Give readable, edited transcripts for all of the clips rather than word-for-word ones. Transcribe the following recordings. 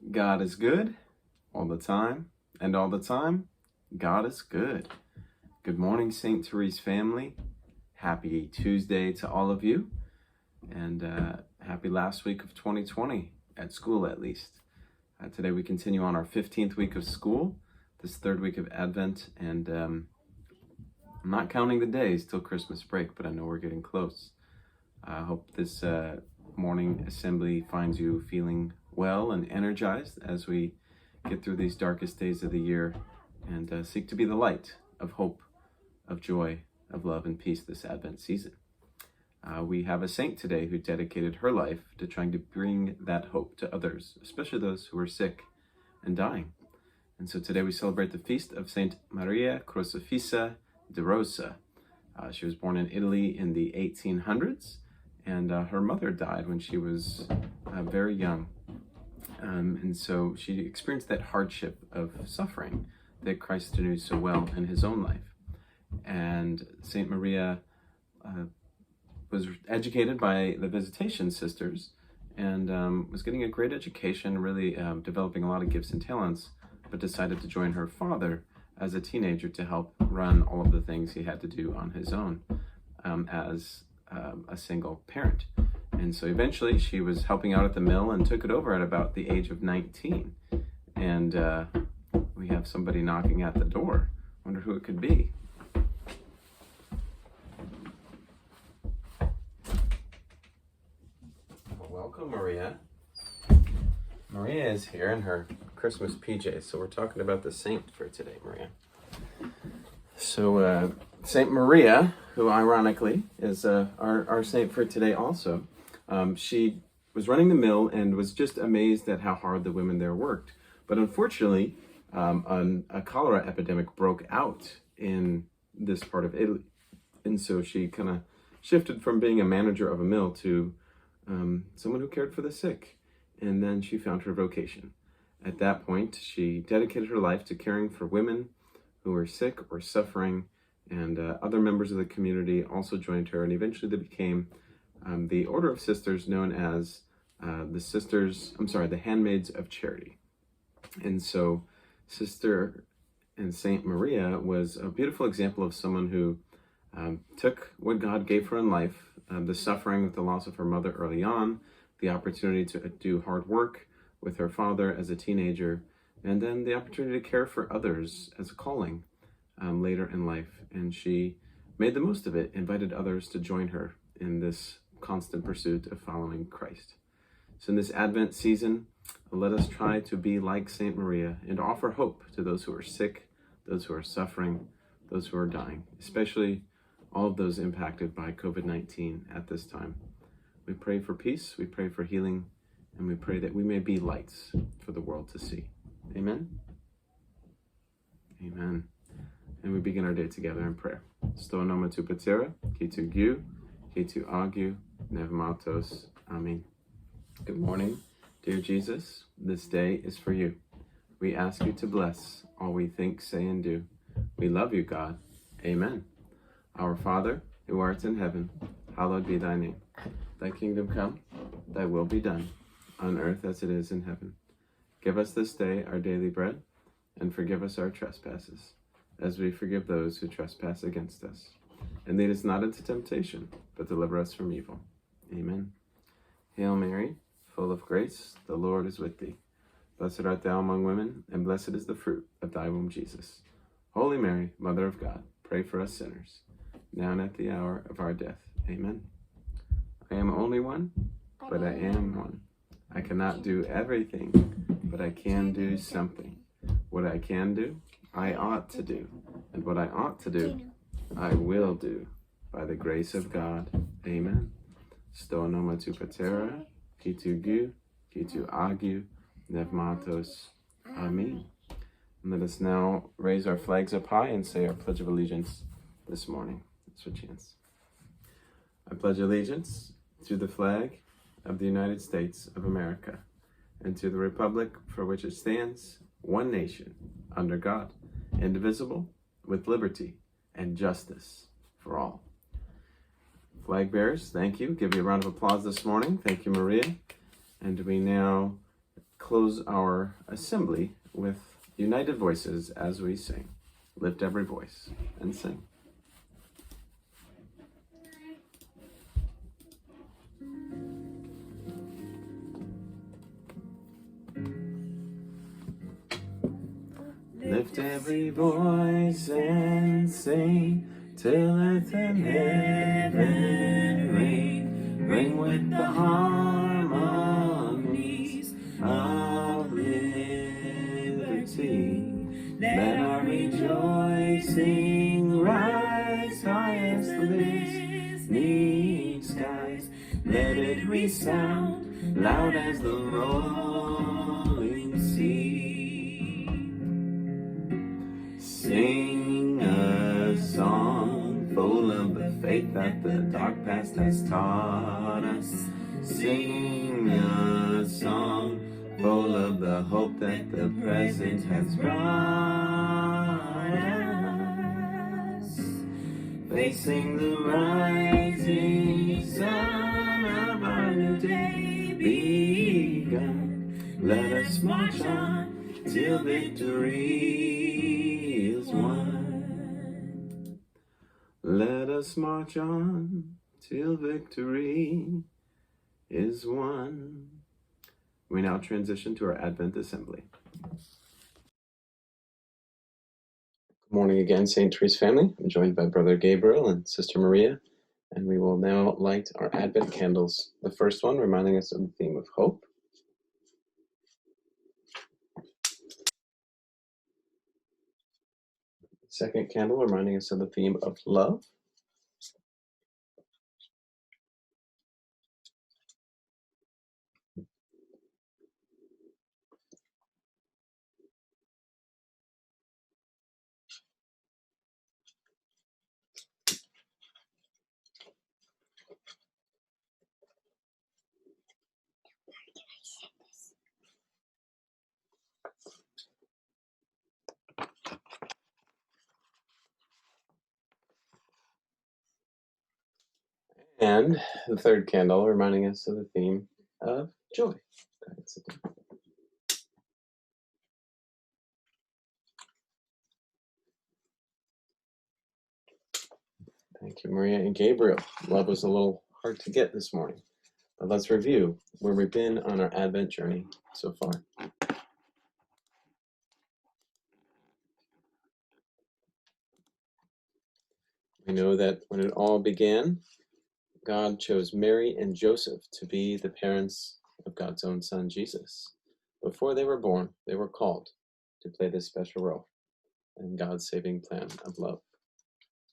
God is good all the time, and all the time, God is good. Good morning, St. Therese family. Happy Tuesday to all of you, and happy last week of 2020, at school at least. Today we continue on our 15th week of school, this third week of Advent, and I'm not counting the days till Christmas break, but I know we're getting close. I hope this morning assembly finds you feeling well and energized as we get through these darkest days of the year and seek to be the light of hope, of joy, of love and peace this Advent season. We have a saint today who dedicated her life to trying to bring that hope to others, especially those who are sick and dying. And so today we celebrate the feast of Saint Maria Crocifissa de Rosa. She was born in Italy in the 1800s, and her mother died when she was very young. And so she experienced that hardship of suffering that Christ knew so well in his own life. And Saint Maria was educated by the Visitation Sisters and was getting a great education, really developing a lot of gifts and talents, but decided to join her father as a teenager to help run all of the things he had to do on his own as a single parent. And so eventually she was helping out at the mill and took it over at about the age of 19. And we have somebody knocking at the door. Wonder who it could be. Welcome, Maria. Maria is here in her Christmas PJs, so we're talking about the saint for today, Maria. So Saint Maria, who ironically is our saint for today also, she was running the mill and was just amazed at how hard the women there worked. But unfortunately, a cholera epidemic broke out in this part of Italy. And so she kind of shifted from being a manager of a mill to someone who cared for the sick. And then she found her vocation. At that point, she dedicated her life to caring for women who were sick or suffering, and other members of the community also joined her, and eventually they became the Order of Sisters known as the Handmaids of Charity. And so Sister and Saint Maria was a beautiful example of someone who took what God gave her in life, the suffering with the loss of her mother early on, the opportunity to do hard work with her father as a teenager, and then the opportunity to care for others as a calling later in life. And she made the most of it, invited others to join her in this constant pursuit of following Christ. So in this Advent season, let us try to be like Saint Maria and offer hope to those who are sick, those who are suffering, those who are dying, especially all of those impacted by COVID-19 at this time. We pray for peace, we pray for healing, and we pray that we may be lights for the world to see. Amen? Amen. And we begin our day together in prayer. Sto noma tu patera, qui tu giu, qui tu agiu, nevmatos. Amen. Good morning, dear Jesus. This day is for you. We ask you to bless all we think, say, and do. We love you, God. Amen. Our Father, who art in heaven, hallowed be thy name. Thy kingdom come, thy will be done, on earth as it is in heaven. Give us this day our daily bread, and forgive us our trespasses, as we forgive those who trespass against us. And lead us not into temptation, but deliver us from evil. Amen. Hail Mary, full of grace, the Lord is with thee. Blessed art thou among women, and blessed is the fruit of thy womb, Jesus. Holy Mary, Mother of God, pray for us sinners, now and at the hour of our death. Amen. I am only one, but I am one. I cannot do everything, but I can do something. What I can do, I ought to do. And what I ought to do, I will do. By the grace of God. Amen. Sto noma tu patera, qui tu giu, qui tu agiu, nevmatos. Amen. And let us now raise our flags up high and say our Pledge of Allegiance this morning. That's your chance. I pledge allegiance to the flag of the United States of America and to the republic for which it stands, one nation, under God, indivisible, with liberty and justice for all. Flag bearers, thank you. Give you a round of applause this morning. Thank you, Maria. And we now close our assembly with united voices as we sing. Lift every voice and sing. Lift every voice and sing, till earth and heaven ring, ring with the harmonies of liberty. Let our rejoicing rise high as the listening skies. Let it resound loud as the rolling sea. Sing a song full of the faith that the dark past has taught us. Sing a song full of the hope that the present has brought us. Facing the rising sun of our new day begun, let us march on till victory is won. Let us march on till victory is won. We now transition to our Advent Assembly. Good morning again, St. Therese family. I'm joined by Brother Gabriel and Sister Maria, and we will now light our Advent candles. The first one reminding us of the theme of hope. Second candle reminding us of the theme of love. And the third candle reminding us of the theme of joy. Thank you, Maria and Gabriel. Love was a little hard to get this morning, but let's review where we've been on our Advent journey so far. We know that when it all began, God chose Mary and Joseph to be the parents of God's own son, Jesus. Before they were born, they were called to play this special role in God's saving plan of love.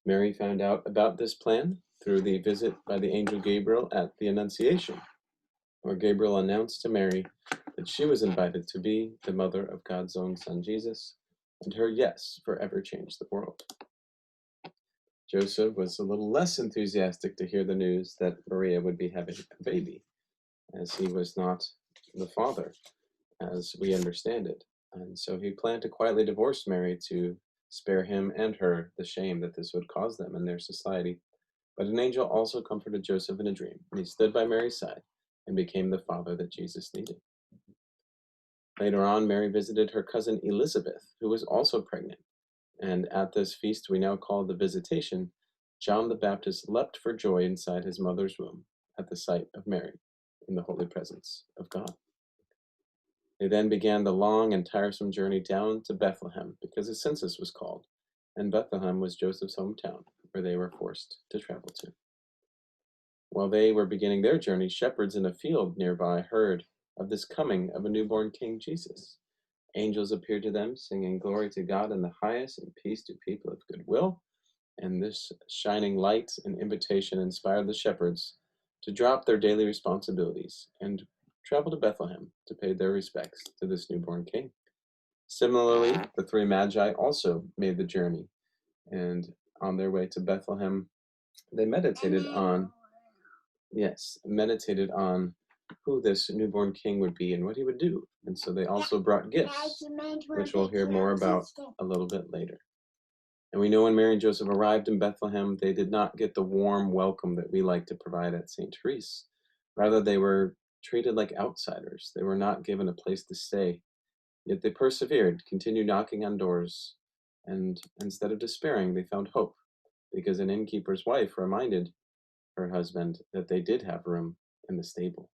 Mary found out about this plan through the visit by the angel Gabriel at the Annunciation, where Gabriel announced to Mary that she was invited to be the mother of God's own son, Jesus, and her yes forever changed the world. Joseph was a little less enthusiastic to hear the news that Maria would be having a baby, as he was not the father, as we understand it. And so he planned to quietly divorce Mary to spare him and her the shame that this would cause them in their society. But an angel also comforted Joseph in a dream, and he stood by Mary's side and became the father that Jesus needed. Later on, Mary visited her cousin Elizabeth, who was also pregnant. And at this feast we now call the Visitation, John the Baptist leapt for joy inside his mother's womb at the sight of Mary in the holy presence of God. They then began the long and tiresome journey down to Bethlehem because a census was called, and Bethlehem was Joseph's hometown, where they were forced to travel to. While they were beginning their journey, shepherds in a field nearby heard of this coming of a newborn King Jesus. Angels appeared to them, singing glory to God in the highest and peace to people of good will. And this shining light and invitation inspired the shepherds to drop their daily responsibilities and travel to Bethlehem to pay their respects to this newborn king. Similarly, the three magi also made the journey, and on their way to Bethlehem, they meditated on who this newborn king would be and what he would do. And so they also brought gifts, which we'll hear more about a little bit later. And we know when Mary and Joseph arrived in Bethlehem, they did not get the warm welcome that we like to provide at St. Therese. Rather, they were treated like outsiders. They were not given a place to stay. Yet they persevered, continued knocking on doors, and instead of despairing, they found hope, because an innkeeper's wife reminded her husband that they did have room in the stable.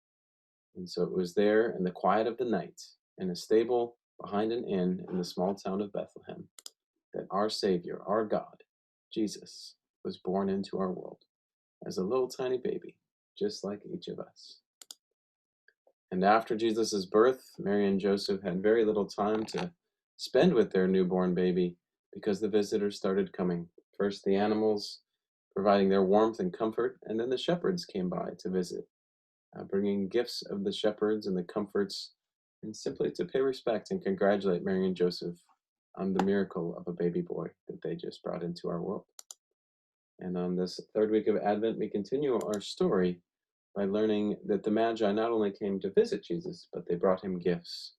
And so it was there in the quiet of the night, in a stable behind an inn in the small town of Bethlehem, that our Savior, our God, Jesus, was born into our world as a little tiny baby, just like each of us. And after Jesus' birth, Mary and Joseph had very little time to spend with their newborn baby because the visitors started coming. First, the animals providing their warmth and comfort, and then the shepherds came by to visit, bringing gifts of the shepherds and the comforts, and simply to pay respect and congratulate Mary and Joseph on the miracle of a baby boy that they just brought into our world. And on this third week of Advent, we continue our story by learning that the Magi not only came to visit Jesus, but they brought him gifts.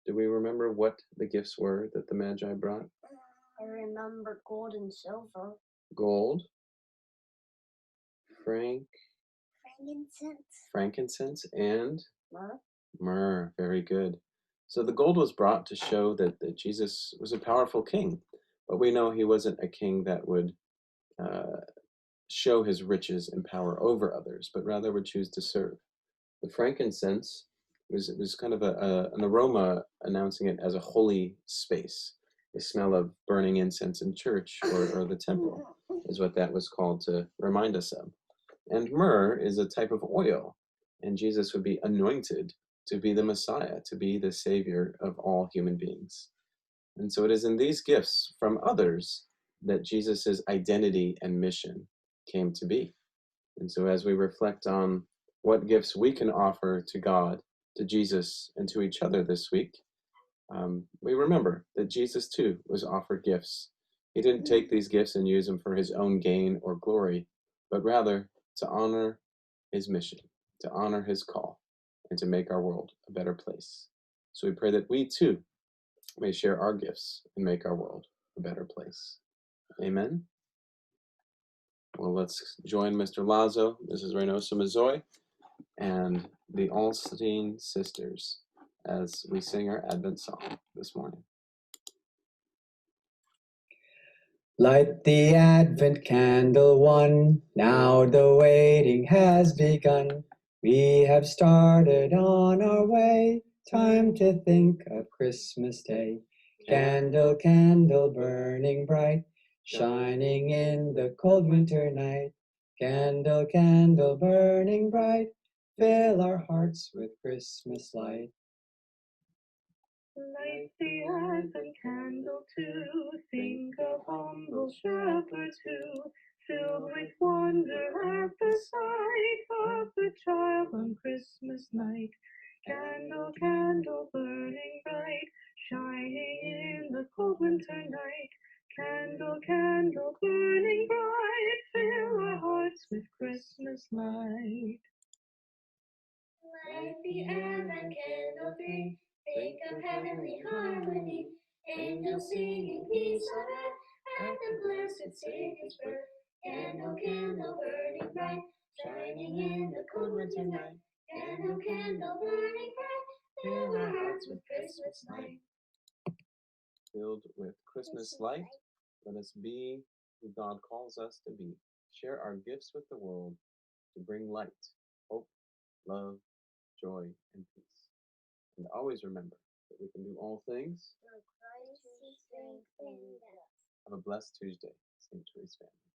Do we remember what the gifts were that the Magi brought? I remember gold and silver. Gold, Frankincense. and Myrrh. myrrh. Very good. So the gold was brought to show that Jesus was a powerful king, but we know he wasn't a king that would show his riches and power over others, but rather would choose to serve. The frankincense was kind of an aroma announcing it as a holy space. The smell of burning incense in church or the temple is what that was called to remind us of. And myrrh is a type of oil, and Jesus would be anointed to be the Messiah, to be the Savior of all human beings. And so it is in these gifts from others that Jesus' identity and mission came to be. And so as we reflect on what gifts we can offer to God, to Jesus, and to each other this week, we remember that Jesus too was offered gifts. He didn't take these gifts and use them for his own gain or glory, but rather to honor his mission, to honor his call, and to make our world a better place. So we pray that we too may share our gifts and make our world a better place. Amen. Well, let's join Mr. Lazo, Mrs. Reynosa Mazoy, and the Alstein sisters as we sing our Advent song this morning. Light the Advent candle one, now the waiting has begun. We have started on our way, time to think of Christmas Day. Candle, candle burning bright, shining in the cold winter night. Candle, candle burning bright, fill our hearts with Christmas light. Light the Advent candle too, think of humble shepherds who, filled with wonder at the sight of the child on Christmas night. Candle, candle burning bright, shining in the cold winter night. Candle, candle burning bright, fill our hearts with Christmas light. Light the Advent candle three, think of heavenly harmony, angels singing peace on earth at the blessed Savior's birth. Candle, candle burning bright, shining in the cold winter night. Candle, candle burning bright, fill our hearts with Christmas light. Filled with Christmas light, let us be who God calls us to be. Share our gifts with the world to bring light, hope, love, joy, and peace. And always remember that we can do all things. Through Christ who strengthens us. Have a blessed Tuesday, St. Teresa's family.